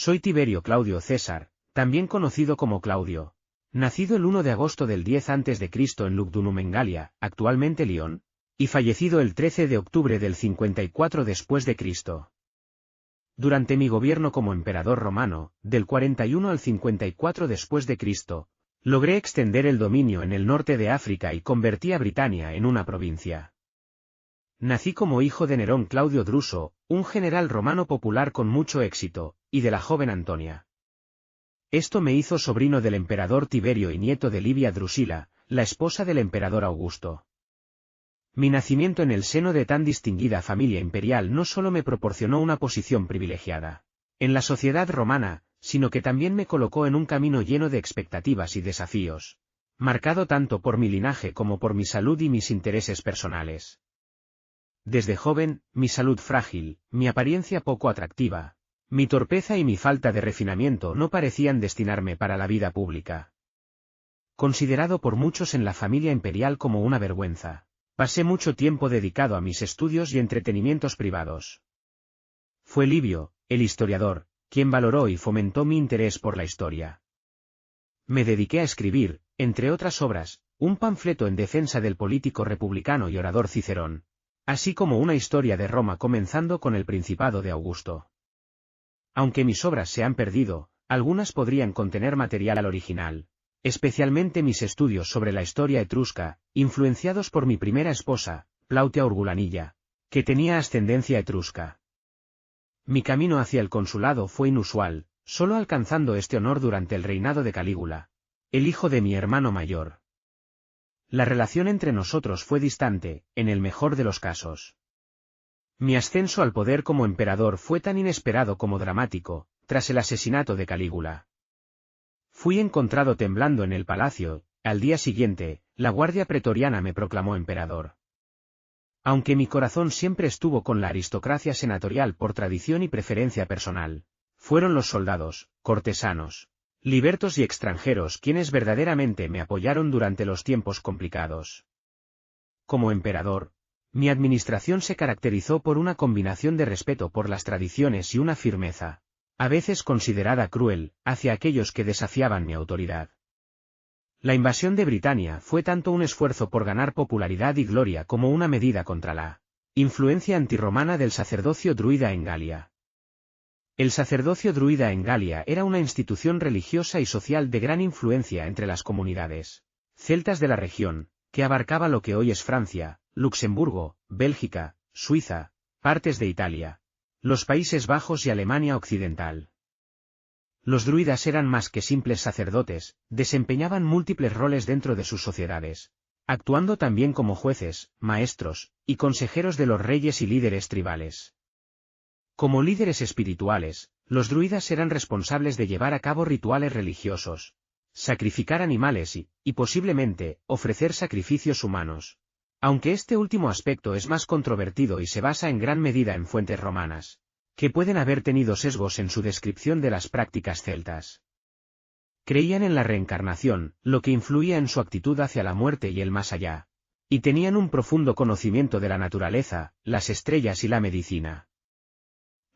Soy Tiberio Claudio César, también conocido como Claudio. Nacido el 1 de agosto del 10 a.C. en Lugdunum en Galia, actualmente Lyon, y fallecido el 13 de octubre del 54 después de Cristo. Durante mi gobierno como emperador romano, del 41 al 54 después de Cristo, logré extender el dominio en el norte de África y convertí a Britania en una provincia. Nací como hijo de Nerón Claudio Druso, un general romano popular con mucho éxito, y de la joven Antonia. Esto me hizo sobrino del emperador Tiberio y nieto de Livia Drusila, la esposa del emperador Augusto. Mi nacimiento en el seno de tan distinguida familia imperial no solo me proporcionó una posición privilegiada en la sociedad romana, sino que también me colocó en un camino lleno de expectativas y desafíos, marcado tanto por mi linaje como por mi salud y mis intereses personales. Desde joven, mi salud frágil, mi apariencia poco atractiva, mi torpeza y mi falta de refinamiento no parecían destinarme para la vida pública. Considerado por muchos en la familia imperial como una vergüenza, pasé mucho tiempo dedicado a mis estudios y entretenimientos privados. Fue Livio, el historiador, quien valoró y fomentó mi interés por la historia. Me dediqué a escribir, entre otras obras, un panfleto en defensa del político republicano y orador Cicerón, así como una historia de Roma comenzando con el Principado de Augusto. Aunque mis obras se han perdido, algunas podrían contener material original, especialmente mis estudios sobre la historia etrusca, influenciados por mi primera esposa, Plautia Urgulanilla, que tenía ascendencia etrusca. Mi camino hacia el consulado fue inusual, solo alcanzando este honor durante el reinado de Calígula, el hijo de mi hermano mayor. La relación entre nosotros fue distante, en el mejor de los casos. Mi ascenso al poder como emperador fue tan inesperado como dramático, tras el asesinato de Calígula. Fui encontrado temblando en el palacio, al día siguiente, la guardia pretoriana me proclamó emperador. Aunque mi corazón siempre estuvo con la aristocracia senatorial por tradición y preferencia personal, fueron los soldados, cortesanos, libertos y extranjeros quienes verdaderamente me apoyaron durante los tiempos complicados. Como emperador, mi administración se caracterizó por una combinación de respeto por las tradiciones y una firmeza, a veces considerada cruel, hacia aquellos que desafiaban mi autoridad. La invasión de Britania fue tanto un esfuerzo por ganar popularidad y gloria como una medida contra la influencia antirromana del sacerdocio druida en Galia. El sacerdocio druida en Galia era una institución religiosa y social de gran influencia entre las comunidades celtas de la región, que abarcaba lo que hoy es Francia, Luxemburgo, Bélgica, Suiza, partes de Italia, los Países Bajos y Alemania Occidental. Los druidas eran más que simples sacerdotes, desempeñaban múltiples roles dentro de sus sociedades, actuando también como jueces, maestros, y consejeros de los reyes y líderes tribales. Como líderes espirituales, los druidas eran responsables de llevar a cabo rituales religiosos, sacrificar animales y posiblemente, ofrecer sacrificios humanos. Aunque este último aspecto es más controvertido y se basa en gran medida en fuentes romanas, que pueden haber tenido sesgos en su descripción de las prácticas celtas. Creían en la reencarnación, lo que influía en su actitud hacia la muerte y el más allá, y tenían un profundo conocimiento de la naturaleza, las estrellas y la medicina.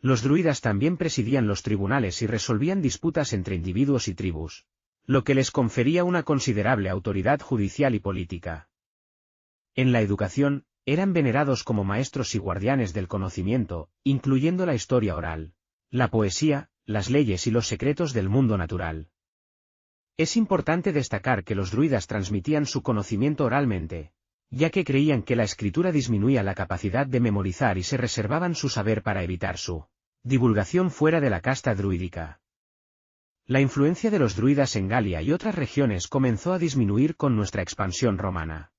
Los druidas también presidían los tribunales y resolvían disputas entre individuos y tribus, lo que les confería una considerable autoridad judicial y política. En la educación, eran venerados como maestros y guardianes del conocimiento, incluyendo la historia oral, la poesía, las leyes y los secretos del mundo natural. Es importante destacar que los druidas transmitían su conocimiento oralmente, ya que creían que la escritura disminuía la capacidad de memorizar y se reservaban su saber para evitar su divulgación fuera de la casta druídica. La influencia de los druidas en Galia y otras regiones comenzó a disminuir con nuestra expansión romana.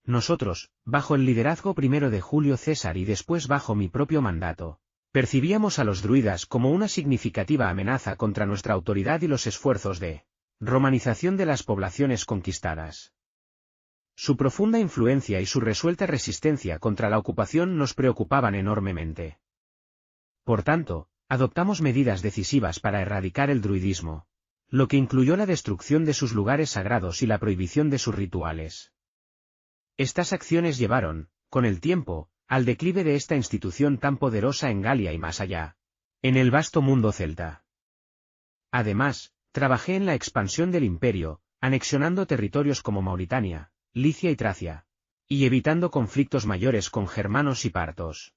Nosotros, bajo el liderazgo primero de Julio César y después bajo mi propio mandato, percibíamos a los druidas como una significativa amenaza contra nuestra autoridad y los esfuerzos de romanización de las poblaciones conquistadas. Su profunda influencia y su resuelta resistencia contra la ocupación nos preocupaban enormemente. Por tanto, adoptamos medidas decisivas para erradicar el druidismo, lo que incluyó la destrucción de sus lugares sagrados y la prohibición de sus rituales. Estas acciones llevaron, con el tiempo, al declive de esta institución tan poderosa en Galia y más allá, en el vasto mundo celta. Además, trabajé en la expansión del imperio, anexionando territorios como Mauritania, Licia y Tracia, y evitando conflictos mayores con germanos y partos.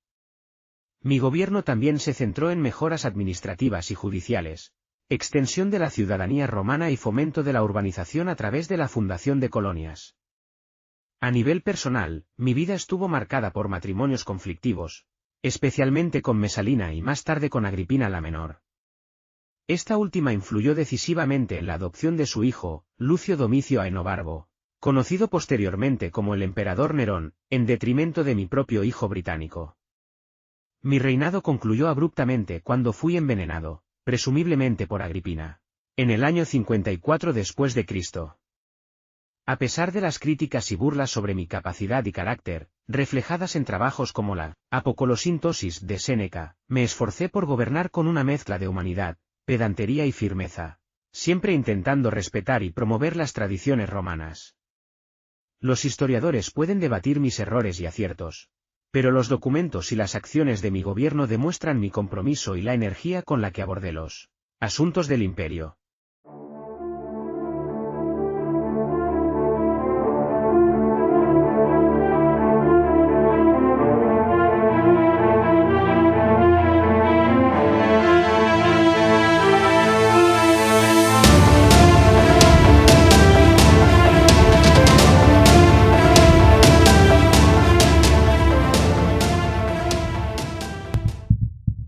Mi gobierno también se centró en mejoras administrativas y judiciales, extensión de la ciudadanía romana y fomento de la urbanización a través de la fundación de colonias. A nivel personal, mi vida estuvo marcada por matrimonios conflictivos, especialmente con Mesalina y más tarde con Agripina la Menor. Esta última influyó decisivamente en la adopción de su hijo, Lucio Domicio Aenobarbo, conocido posteriormente como el emperador Nerón, en detrimento de mi propio hijo británico. Mi reinado concluyó abruptamente cuando fui envenenado, presumiblemente por Agripina, en el año 54 después de Cristo. A pesar de las críticas y burlas sobre mi capacidad y carácter, reflejadas en trabajos como la Apocolosintosis de Séneca, me esforcé por gobernar con una mezcla de humanidad, pedantería y firmeza, siempre intentando respetar y promover las tradiciones romanas. Los historiadores pueden debatir mis errores y aciertos, pero los documentos y las acciones de mi gobierno demuestran mi compromiso y la energía con la que abordé los asuntos del imperio.